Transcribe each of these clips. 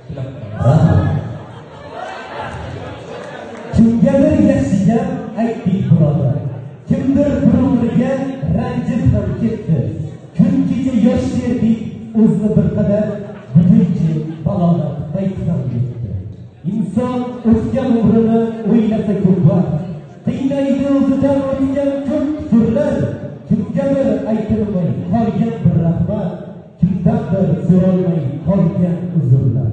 tilab qolaman. Kimgadir yaxshiga aytdik birodar. Kimdir bir-biriga ranjib ham ketdi. Kun kecha yosh berdik, o'zni bir qadar bugunchi balolar payti ham yetdi. Inson o'tgan umrini o'ylasa ko'p vaqt, qiynaydi o'zidan o'tgan ko'p fikrlar. Kimgadir aytilmay qolgan bir rahmat, kimdandir so'ralmay qolgan uzrlar.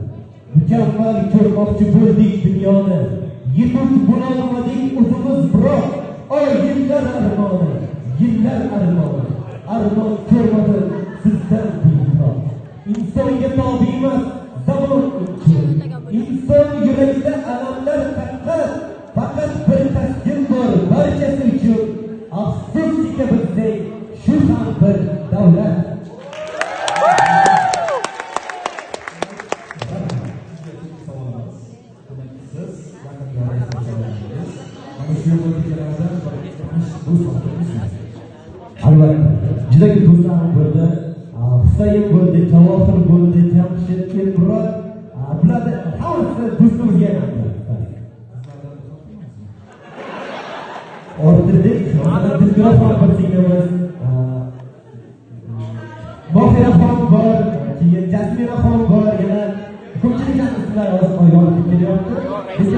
Mukammal ko'rmoqchi bo'ldik dunyoni, yetib bo'lolmadik o'zimiz biroq. Yillar armoni, yillar armoni, armon ko'rmadim sizdan buyukroq. Insonga tobe emas zamon uchun, inson yuragida alamlar taqqan, faqat bir taskin bor barchasi uchun. Afsuski bilsak, shu ham bir davlat. Albatta, juda ko'p do'stlarim bo'ldi. Husayn bo'ldi, Javohir bo'ldi, Jamshid, Elmurod. Bularni hammasi do'stimizga aylanadi. Ortiqlik, Dilrahman bo'lsangiz, Mohiraxon bor, keyin Jasmiraxon bor, yana ko'pchilik ismlar hozir qo'yib kelyapti. Biz